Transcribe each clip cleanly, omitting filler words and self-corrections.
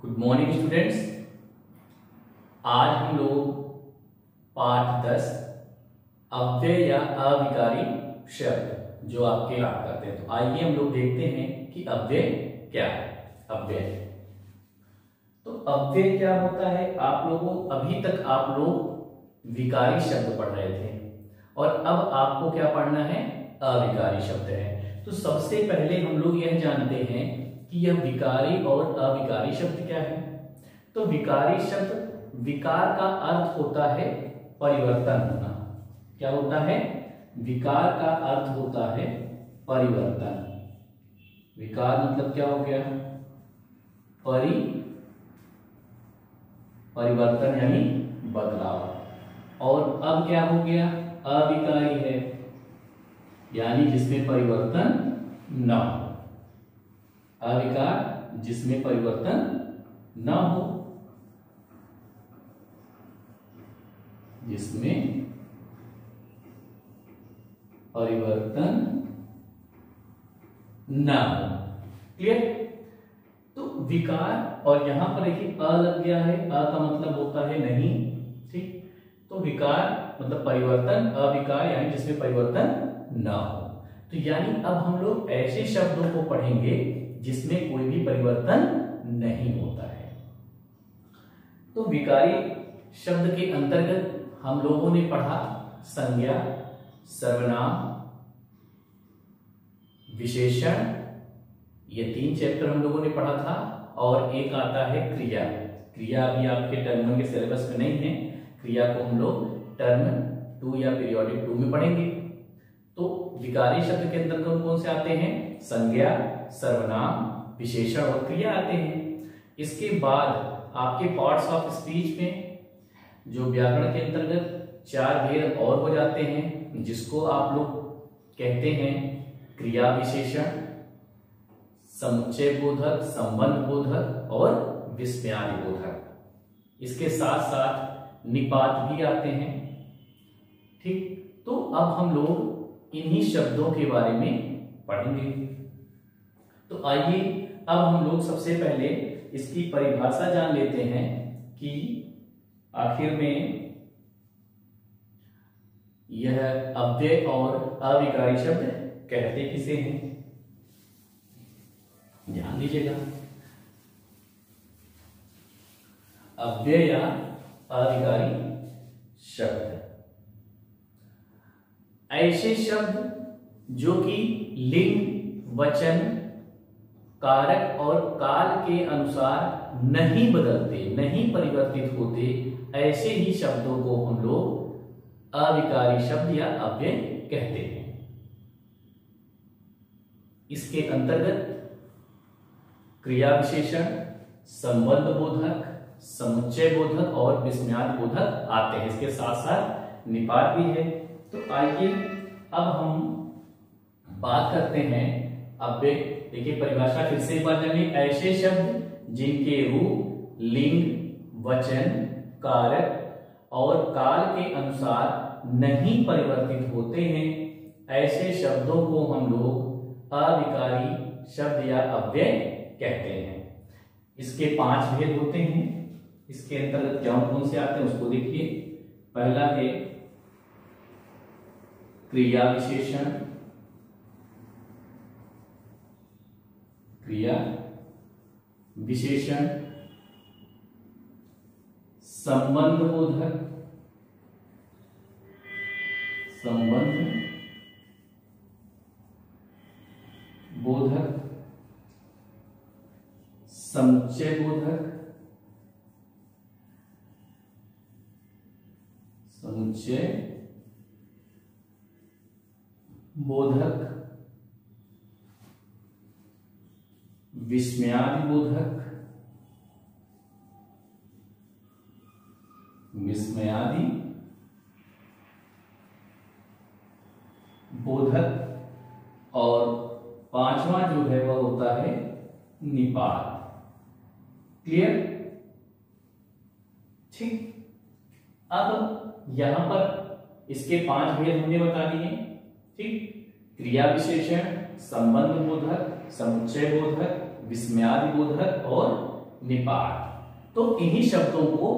Good morning students. आज हम लोग पाठ 10 अव्यय या अविकारी शब्द जो आपके याद करते हैं। तो आइए हम लोग देखते हैं कि अव्यय क्या है। अव्यय तो अव्यय क्या होता है। आप लोगों अभी तक आप लोग विकारी शब्द पढ़ रहे थे और अब आपको क्या पढ़ना है, अविकारी शब्द है। तो सबसे पहले हम लोग यह जानते हैं कि यह विकारी और अविकारी शब्द क्या है। तो विकारी शब्द, विकार का अर्थ होता है परिवर्तन होना। क्या होता है? विकार का अर्थ होता है परिवर्तन। विकार मतलब क्या हो गया? परिवर्तन यानी बदलाव। और अब क्या हो गया? अविकारी है यानी जिसमें परिवर्तन न हो। अविकार जिसमें परिवर्तन न हो, जिसमें परिवर्तन न हो। क्लियर? तो विकार, और यहां पर देखिए अ लग गया है। अ का मतलब होता है नहीं। ठीक, तो विकार मतलब परिवर्तन, अविकार यानी जिसमें परिवर्तन न हो। तो यानी अब हम लोग ऐसे शब्दों को पढ़ेंगे जिसमें कोई भी परिवर्तन नहीं होता है। तो विकारी शब्द के अंतर्गत हम लोगों ने पढ़ा संज्ञा, सर्वनाम, विशेषण। ये 3 चैप्टर हम लोगों ने पढ़ा था। और एक आता है क्रिया। क्रिया अभी आपके टर्म 1 के सिलेबस में नहीं है। क्रिया को हम लोग टर्म 2 या पीरियोडिक 2 में पढ़ेंगे। तो विकारी शब्द के अंदर कौन से आते हैं? संज्ञा, सर्वनाम, विशेषण और क्रिया आते हैं। इसके बाद आपके पार्ट्स ऑफ स्पीच में जो व्याकरण के अंतर्गत 4 भेद और हो जाते हैं, जिसको आप लोग कहते हैं क्रिया विशेषण, समुच्चय बोधक, संबंध बोधक और विस्मयादि बोधक। इसके साथ साथ निपात भी आते हैं। ठीक, तो अब हम लोग इन्हीं शब्दों के बारे में पढ़ेंगे। तो आइए अब हम लोग सबसे पहले इसकी परिभाषा जान लेते हैं कि आखिर में यह अव्यय और अविकारी शब्द कहते किसे हैं। ध्यान दीजिएगा, अव्यय या अविकारी शब्द ऐसे शब्द जो कि लिंग, वचन, कारक और काल के अनुसार नहीं बदलते, नहीं परिवर्तित होते, ऐसे ही शब्दों को हम लोग अविकारी शब्द या अव्यय कहते हैं। इसके अंतर्गत क्रिया विशेषण, संबंध बोधक, समुच्चय बोधक और विस्मयादि बोधक आते हैं। इसके साथ साथ निपात भी है। तो आइए अब हम बात करते हैं अव्यय। देखिए परिभाषा फिर से एक बार जानिए। ऐसे शब्द जिनके रूप, लिंग, वचन, कारक और काल के अनुसार नहीं परिवर्तित होते हैं, ऐसे शब्दों को हम लोग अविकारी शब्द या अव्यय कहते हैं। इसके 5 भेद होते हैं। इसके अंतर्गत कौन से आते हैं उसको देखिए। पहला है क्रिया विशेषण, क्रिया विशेषण, संबंध बोधक, संबंध बोधक, समुच्चय बोधक, समुच्चय बोधक, विस्मयादि बोधक, विस्मयादि बोधक और 5वां जो है वह होता है निपात। क्लियर? ठीक, अब यहां पर इसके 5 भेद हमने बता दिए। ठीक, क्रिया विशेषण, संबंध बोधक, समुच्चय बोधक, विस्मयादि बोधक और निपात। तो इन्हीं शब्दों को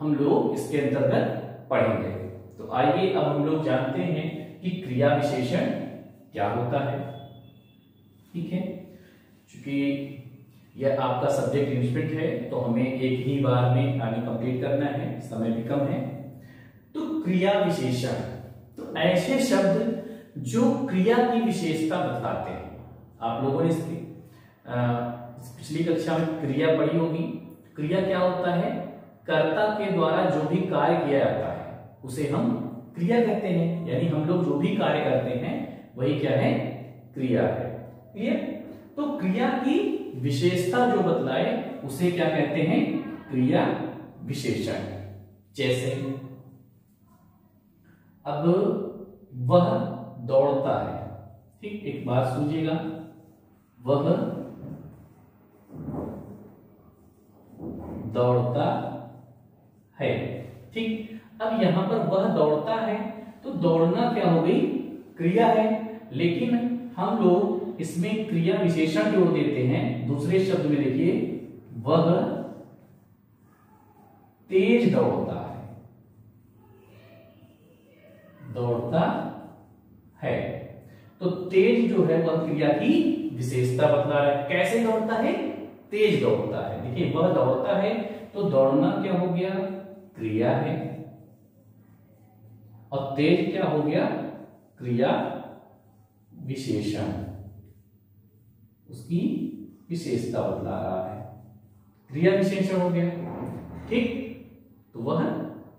हम लोग इसके अंतर्गत पढ़ेंगे। तो आइए अब हम लोग जानते हैं कि क्रिया विशेषण क्या होता है। ठीक है, क्योंकि यह आपका सब्जेक्ट इंस्ट्रूमेंट है तो हमें एक ही बार में आगे कंप्लीट करना है, समय भी कम है। तो क्रिया विशेषण, तो ऐसे शब्द जो क्रिया की विशेषता बताते हैं। आप लोगों ने इसकी पिछली कक्षा में क्रिया पढ़ी होगी। क्रिया क्या होता है? कर्ता के द्वारा जो भी कार्य किया जाता है उसे हम क्रिया कहते हैं। यानी हम लोग जो भी कार्य करते हैं वही क्या है? क्रिया है। क्लियर? तो क्रिया की विशेषता जो बतलाए उसे क्या कहते हैं? क्रिया विशेषण। जैसे अब वह दौड़ता है। ठीक, एक बात सुनिएगा, वह दौड़ता है। ठीक, अब यहां पर वह दौड़ता है तो दौड़ना क्या हो गई? क्रिया है। लेकिन हम लोग इसमें क्रिया विशेषण जो देते हैं दूसरे शब्द में, देखिए वह तेज दौड़ता है। दौड़ता है तो तेज जो है वह क्रिया की विशेषता बतला रहा है। कैसे दौड़ता है? तेज दौड़ता है। देखिए वह दौड़ता है तो दौड़ना क्या हो गया? क्रिया है। और तेज क्या हो गया? क्रिया विशेषण, उसकी विशेषता बतला रहा है, क्रिया विशेषण हो गया। ठीक, तो वह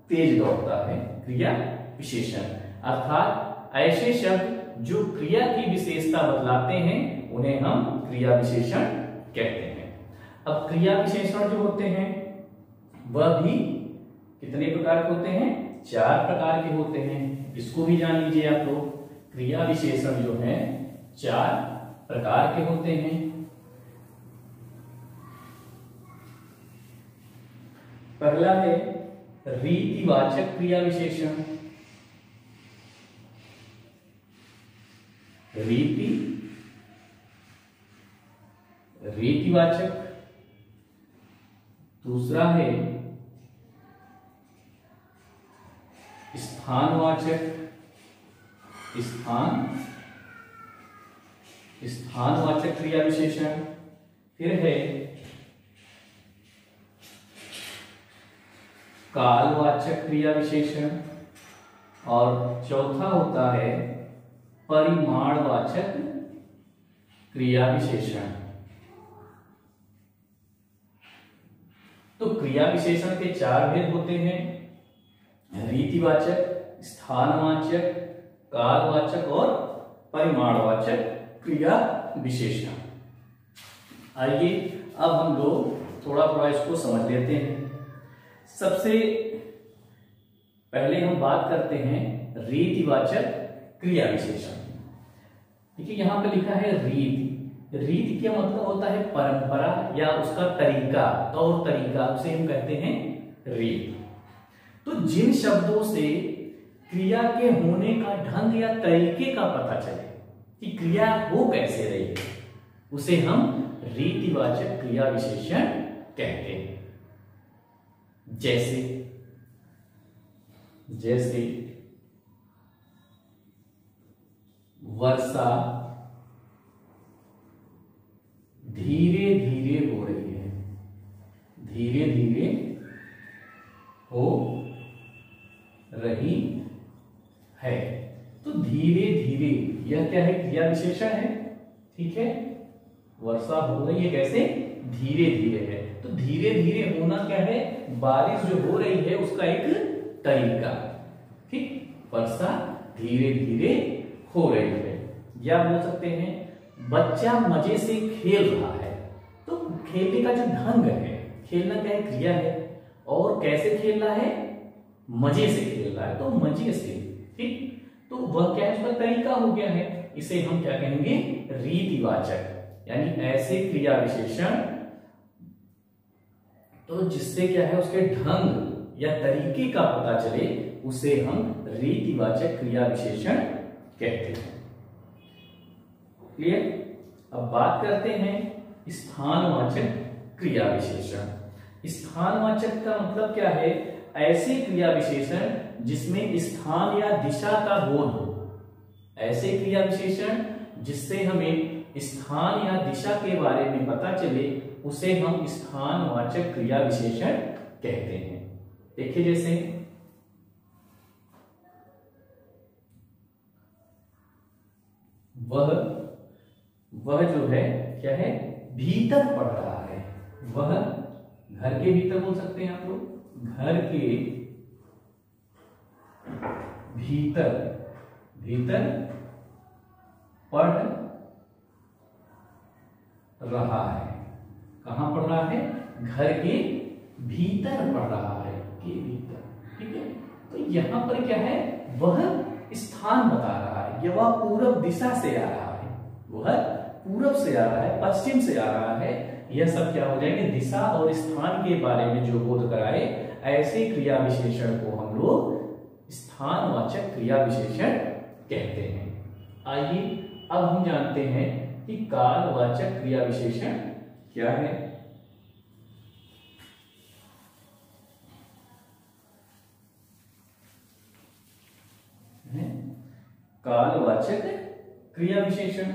तेज दौड़ता है, क्रिया विशेषण। अर्थात ऐसे शब्द जो क्रिया की विशेषता बतलाते हैं उन्हें हम क्रिया विशेषण कहते हैं। अब क्रिया विशेषण जो होते हैं वह भी कितने प्रकार के होते हैं? 4 प्रकार के होते हैं। इसको भी जान लीजिए आप लोग। क्रिया विशेषण जो है 4 प्रकार के होते हैं। पहला है रीतिवाचक क्रिया विशेषण। रीतिवाचक। दूसरा है स्थानवाचक। स्थानवाचक क्रिया विशेषण। फिर है कालवाचक क्रिया विशेषण। और चौथा होता है परिमाणवाचक क्रिया विशेषण। तो क्रिया विशेषण के 4 भेद होते हैं, रीतिवाचक, स्थानवाचक, कालवाचक और परिमाणवाचक क्रिया विशेषण। आइए अब हम लोग थोड़ा थोड़ा इसको समझ लेते हैं। सबसे पहले हम बात करते हैं रीतिवाचक क्रिया विशेषण। देखिए यहां पे लिखा है रीति। रीति क्या मतलब होता है? परंपरा या उसका तरीका, तौर तरीका, उसे हम कहते हैं रीति। तो जिन शब्दों से क्रिया के होने का ढंग या तरीके का पता चले कि क्रिया हो कैसे रही है उसे हम रीतिवाचक क्रिया विशेषण कहते हैं। जैसे वर्षा धीरे धीरे हो रही है। धीरे धीरे हो रही है। तो धीरे धीरे यह क्या है? क्रिया विशेषण है। ठीक है, वर्षा हो रही है कैसे? धीरे धीरे है। तो धीरे धीरे होना क्या है? बारिश जो हो रही है उसका एक तरीका। ठीक, वर्षा धीरे धीरे हो रही है। या बोल सकते हैं बच्चा मजे से खेल रहा है। तो खेलने का जो ढंग है, खेलना क्या है? क्रिया है। और कैसे खेल रहा है? मजे से खेल रहा है, तो मजे से। ठीक, तो वह क्या है? उसका तरीका हो गया है। इसे हम क्या कहेंगे? रीतिवाचक। यानी ऐसे क्रिया विशेषण तो जिससे क्या है उसके ढंग या तरीके का पता चले उसे हम रीतिवाचक क्रिया विशेषण कहते हैं। क्लियर? अब बात करते हैं स्थानवाचक क्रिया विशेषण। स्थानवाचक का मतलब क्या है? ऐसे क्रिया विशेषण जिसमें स्थान या दिशा का बोध हो। ऐसे क्रिया विशेषण जिससे हमें स्थान या दिशा के बारे में पता चले उसे हम स्थानवाचक क्रिया विशेषण कहते हैं। देखिए जैसे वह जो है क्या है? भीतर पढ़ रहा है। वह घर के भीतर बोल सकते हैं आप लोग, घर के भीतर पढ़ रहा है। कहां पढ़ रहा है? घर के भीतर पढ़ रहा है, के भीतर। ठीक है, तो यहां पर क्या है? वह स्थान बता रहा है, या वह पूरब दिशा से आ रहा है, वह पूरब से आ रहा है, पश्चिम से आ रहा है। यह सब क्या हो जाएंगे? दिशा और स्थान के बारे में जो बोध कराए, ऐसे क्रिया विशेषण को हम लोग स्थानवाचक क्रिया विशेषण कहते हैं। आइए अब हम जानते हैं कि कालवाचक क्रिया विशेषण क्या है। कालवाचक क्रिया विशेषण,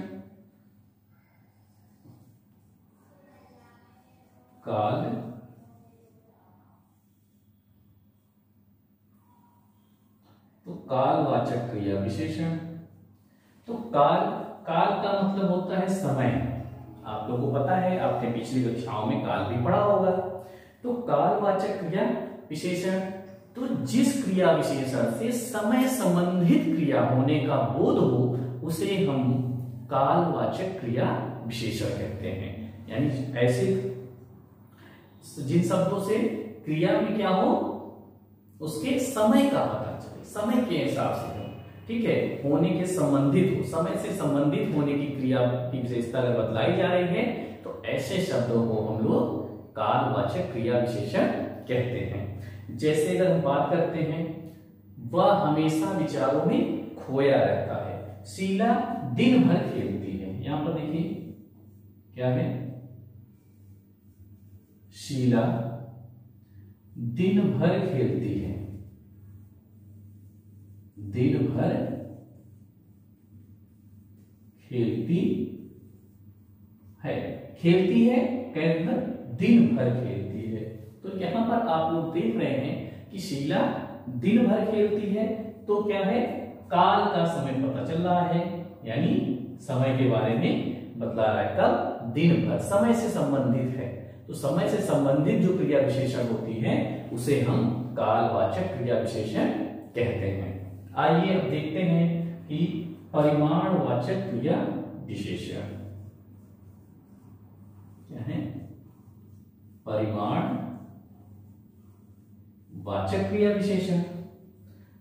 काल तो कालवाचक क्रिया विशेषण। तो काल का मतलब होता है समय। आप लोगों को पता है, आपने पिछली कक्षाओं में काल भी पढ़ा होगा। तो कालवाचक क्रिया विशेषण, तो जिस क्रिया विशेषण से समय संबंधित क्रिया होने का बोध हो उसे हम कालवाचक क्रिया विशेषण कहते हैं। यानी ऐसे जिन शब्दों से क्रिया में क्या हो, उसके समय का पता चले, समय के हिसाब से हो, ठीक है, होने के संबंधित हो, समय से संबंधित होने की क्रिया की विशेषता अगर बतलाई जा रही है तो ऐसे शब्दों को हम लोग कालवाचक क्रिया विशेषण कहते हैं। जैसे अगर हम बात करते हैं, वह हमेशा विचारों में खोया रहता है। शीला दिन भर खेलती है। यहां पर देखिए क्या है? शीला दिन भर खेलती है। दिन भर खेलती है, खेलती है, कैसे भर? दिन भर खेलती है। तो यहां पर आप लोग देख रहे हैं कि शीला दिन भर खेलती है, तो क्या है? काल का समय पता चल रहा है, यानी समय के बारे में बतला रहा है। कब? दिन भर, समय से संबंधित है। तो समय से संबंधित जो क्रिया विशेषण होती है उसे हम कालवाचक क्रिया विशेषण कहते हैं। आइए अब देखते हैं कि परिमाणवाचक क्रिया विशेषण क्या है? परिमाण वाचक क्रिया विशेषण।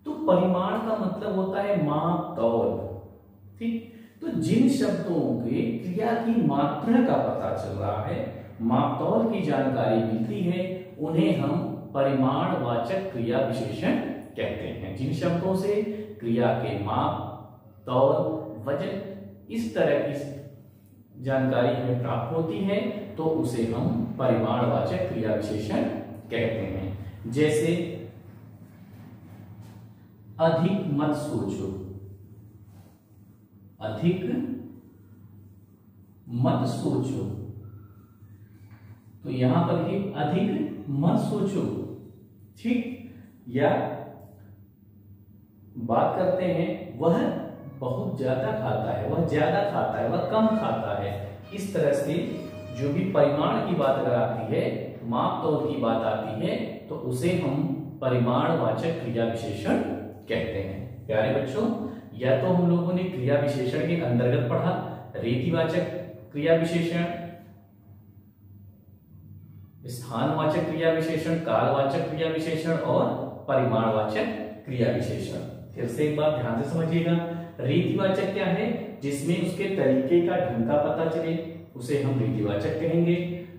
तो परिमाण का मतलब होता है माप, तौल। ठीक, तो जिन शब्दों के क्रिया की मात्रा का पता चल रहा है, माप तौल की जानकारी मिलती है, उन्हें हम परिमाणवाचक क्रिया विशेषण कहते हैं। जिन शब्दों से क्रिया के माप, तौल, वजन, इस तरह की जानकारी हमें प्राप्त होती है तो उसे हम परिमाणवाचक क्रिया विशेषण कहते हैं। जैसे अधिक मत सोचो, अधिक मत सोचो। तो यहां पर ही अधिक मत सोचो, ठीक। या बात करते हैं, वह बहुत ज्यादा खाता है, वह ज्यादा खाता है, वह कम खाता है। इस तरह से जो भी परिमाण की बात अगर आती है, माप तौल की बात आती है, तो उसे हम परिमाणवाचक क्रिया विशेषण कहते हैं। प्यारे बच्चों, या तो हम लोगों ने क्रिया विशेषण के अंतर्गत पढ़ा रीतिवाचक क्रिया विशेषण, स्थानवाचक क्रिया विशेषण, कालवाचक क्रिया विशेषण और परिमाणवाचक क्रिया विशेषण। फिर से एक बात ध्यान से समझिएगा, रीतिवाचक क्या है? जिसमें उसके तरीके का, ढंग का पता चले, उसे हम रीतिवाचक कहेंगे।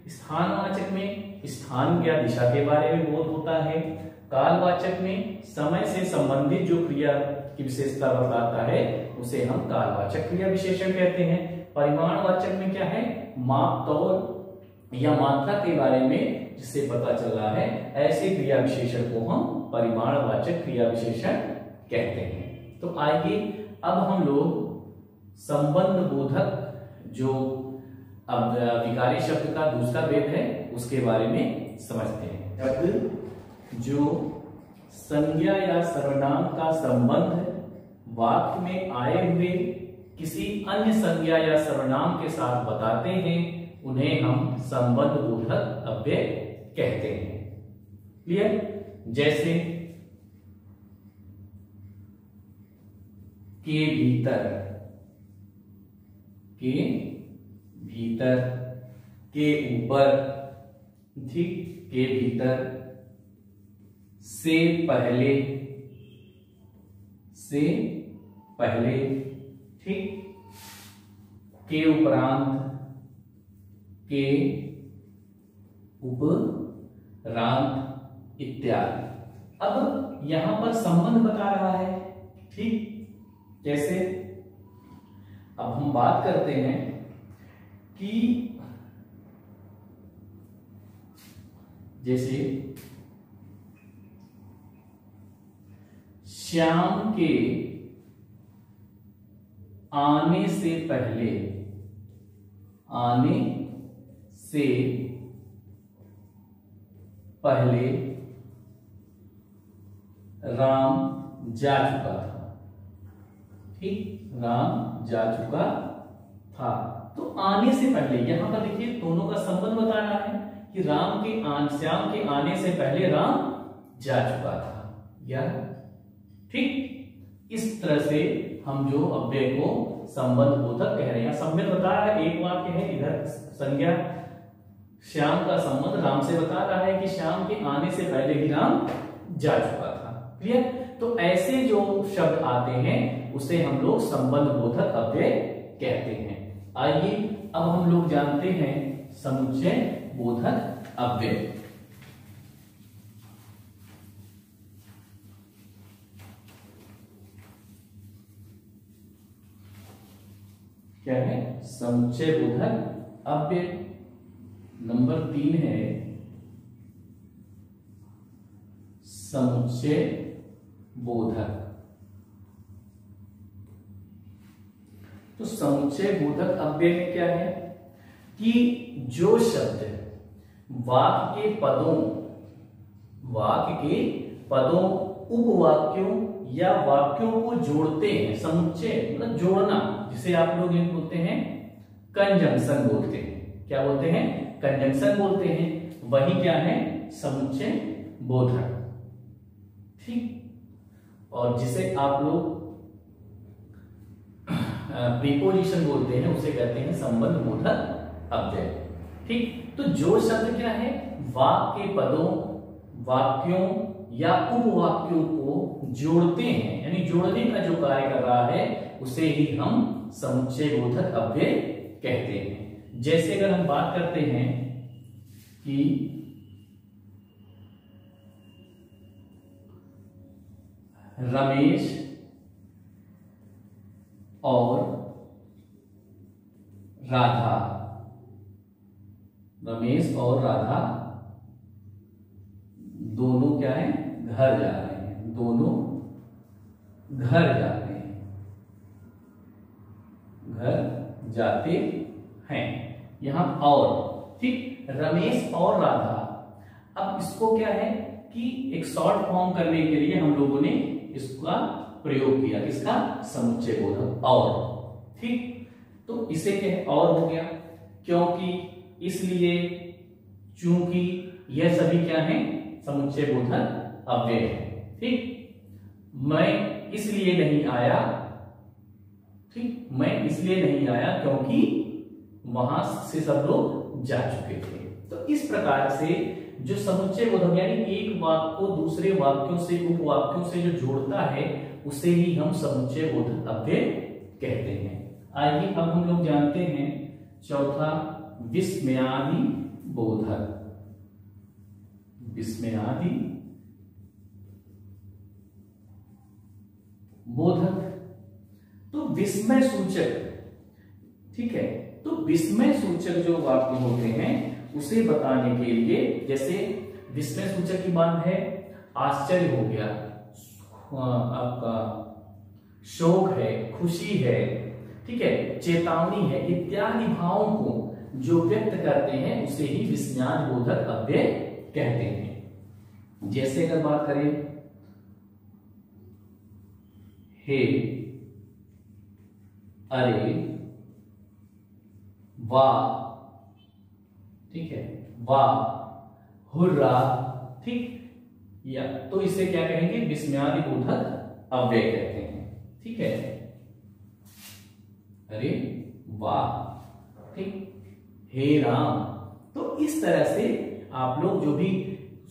स्थानवाचक में स्थान या दिशा के बारे में बोध होता है। कालवाचक में समय से संबंधित जो क्रिया की विशेषता बताता है उसे हम कालवाचक क्रिया विशेषण कहते हैं। परिमाणवाचक में क्या है? माप तौल या मात्रा के बारे में जिससे पता चल रहा है, ऐसे क्रिया विशेषण को हम परिमाणवाचक क्रिया विशेषण कहते हैं। तो आइए अब हम लोग संबंध बोधक जो अब विकारी शब्द का दूसरा भेद है उसके बारे में समझते हैं। शब्द जो संज्ञा या सर्वनाम का संबंध वाक्य में आए हुए किसी अन्य संज्ञा या सर्वनाम के साथ बताते हैं, उन्हें हम संबंध बोधक अव्यय कहते हैं। क्लियर? जैसे के भीतर, के भीतर, के ऊपर, ठीक, के भीतर, से पहले, से पहले, ठीक, के उपरांत, के उपरांत इत्यादि। अब यहां पर संबंध बता रहा है, ठीक, कैसे? अब हम बात करते हैं कि जैसे श्याम के आने से पहले, आने से पहले राम जा चुका था, ठीक, राम जा चुका था। तो आने से पहले यहां पर देखिए दोनों का संबंध बता रहा है कि श्याम के आने से पहले राम जा चुका था, या ठीक। इस तरह से हम जो अव्यय को संबंध बोधक कह रहे हैं। संबंध बता रहा है, एक वाक्य है, इधर संज्ञा श्याम का संबंध राम से बता रहा है कि श्याम के आने से पहले ही राम जा चुका था। क्लियर? तो ऐसे जो शब्द आते हैं उसे हम लोग संबंध बोधक अव्यय कहते हैं। आइए अब हम लोग जानते हैं समुच्चय बोधक अव्यय। क्या है? समुच्चय बोधक अव्यय। नंबर 3 है समुच्चय बोधक। तो समुच्चय बोधक अव्यय में क्या है कि जो शब्द वाक्य के पदों, उपवाक्यों या वाक्यों को जोड़ते हैं, समुच्चय मतलब जोड़ना, जिसे आप लोग ये बोलते हैं कंजंक्शन बोलते हैं। क्या बोलते हैं? कंजंक्शन बोलते हैं। वही क्या है? समुच्चय बोधक, ठीक। और जिसे आप लोग प्रीपोजिशन बोलते हैं उसे कहते हैं संबंध बोधक अव्यय, ठीक। तो जो शब्द क्या है वाक्य के पदों, वाक्यों या उपवाक्यों को जोड़ते हैं, यानी जोड़ने का जो कार्य कर रहा है उसे ही हम समुच्चय बोधक अव्यय कहते हैं। जैसे अगर हम बात करते हैं कि रमेश और राधा, रमेश और राधा दोनों क्या है? घर जा रहे हैं, दोनों घर जाते हैं, घर जाते हैं। यहां और, ठीक, रमेश और राधा। अब इसको क्या है कि एक शॉर्ट फॉर्म करने के लिए हम लोगों ने इसका प्रयोग किया, इसका समुच्चय बोधक और, ठीक। तो इसे क्या है? और हो गया, क्योंकि, इसलिए, चूंकि, यह सभी क्या है? समुच्चय बोधक अव्यय है, ठीक। मैं इसलिए नहीं आया, ठीक, मैं इसलिए नहीं आया क्योंकि वहां से सब लोग जा चुके थे। तो इस प्रकार से जो समुच्चय बोधक यानी एक वाक्य को दूसरे वाक्यों से, उपवाक्यों से जो जोड़ता है उसे ही हम समुच्चय बोधक अव्यय कहते हैं। आइए अब हम लोग जानते हैं चौथा विस्मयादि बोधक। विस्मयादि बोधक, तो विस्मय सूचक, ठीक है। तो विस्मय सूचक जो वाक्य होते हैं उसे बताने के लिए, जैसे विस्मय सूचक की बात है, आश्चर्य हो गया, आपका शोक है, खुशी है, ठीक है, चेतावनी है, इत्यादि भावों को जो व्यक्त करते हैं उसे ही विस्मयादिबोधक अव्यय कहते हैं। जैसे अगर बात करें, हे, अरे, वाह, ठीक है, वाह, हुर्रा, ठीक, या तो इसे क्या कहेंगे, विस्मयादिबोधक अव्यय कहते हैं। ठीक है, अरे वाह, ठीक, हे राम। तो इस तरह से आप लोग जो भी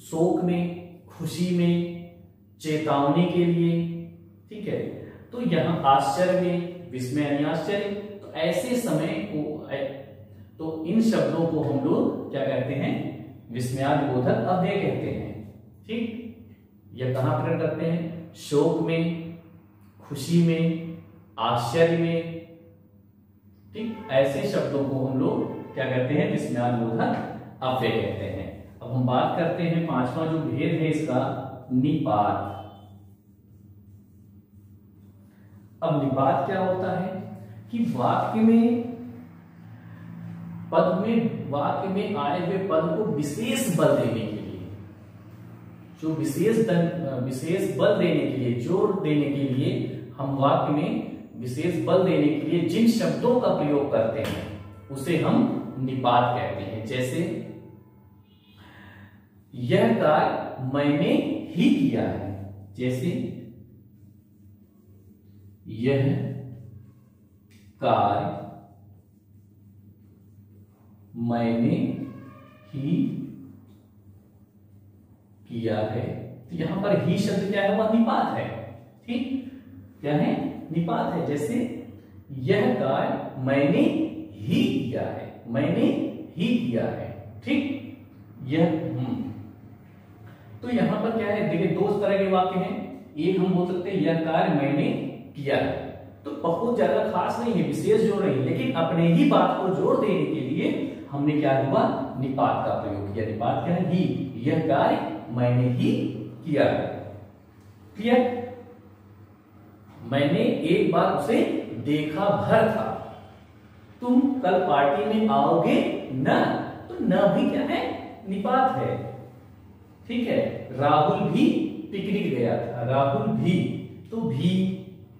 शोक में, खुशी में, चेतावनी के लिए, ठीक है, तो यहां आश्चर्य में विस्मय यानी आश्चर्य, तो ऐसे समय को, तो इन शब्दों को हम लोग क्या कहते हैं, विस्मयादिबोधक अव्यय कहते हैं। ठीक, यह कहां प्रकट करते हैं, शोक में, खुशी में, आश्चर्य में, ठीक, ऐसे शब्दों को हम लोग क्या कहते हैं, विस्मयादिबोधक अव्यय कहते हैं। अब हम बात करते हैं पांचवा जो भेद है इसका, निपात। अब निपात क्या होता है कि वाक्य में आए हुए पद को विशेष बल देने के लिए, जो विशेष बल देने के लिए, जोर देने के लिए हम वाक्य में विशेष बल देने के लिए जिन शब्दों का प्रयोग करते हैं उसे हम निपात कहते हैं। जैसे यह कार्य मैंने ही किया है, जैसे यह कार्य मैंने ही किया है, तो यहां पर ही शब्द क्या है, वह निपात है। ठीक, क्या है, निपात है। जैसे यह कार्य मैंने ही किया है, मैंने ही किया है, ठीक, यह तो यहां पर क्या है, देखिए दो तरह के वाक्य हैं। एक हम बोल सकते हैं यह कार्य मैंने किया है, तो बहुत ज्यादा खास नहीं है, विशेष जोड़ नहीं, लेकिन अपने ही बात को जोड़ देने के लिए हमने क्या हुआ, निपात का प्रयोग किया। निपात क्या है, ही, यह कार्य मैंने ही किया है। क्लियर, मैंने एक बार उसे देखा भर था, तुम कल पार्टी में आओगे न, तो न भी क्या है, निपात है। ठीक है, राहुल भी पिकनिक गया था, राहुल भी, तो भी,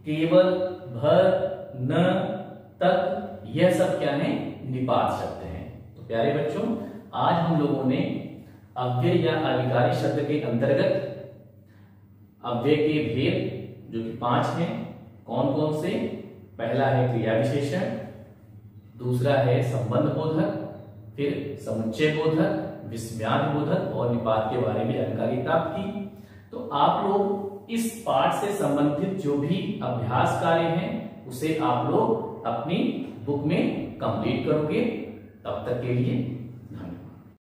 केवल, भर, न, तक, यह सब क्या है, निपात शब्द हैं। तो प्यारे बच्चों, आज हम लोगों ने अव्यय या अविकारी शब्द के अंतर्गत अव्यय के भेद जो कि 5 हैं, कौन कौन से, पहला है क्रिया विशेषण, दूसरा है संबंध बोधक, फिर समुच्चय बोधक, विस्मयादिबोधक और निपात के बारे में जानकारी प्राप्त की। तो आप लोग इस पाठ से संबंधित जो भी अभ्यास कार्य हैं उसे आप लोग अपनी बुक में कंप्लीट करोगे। तब तक के लिए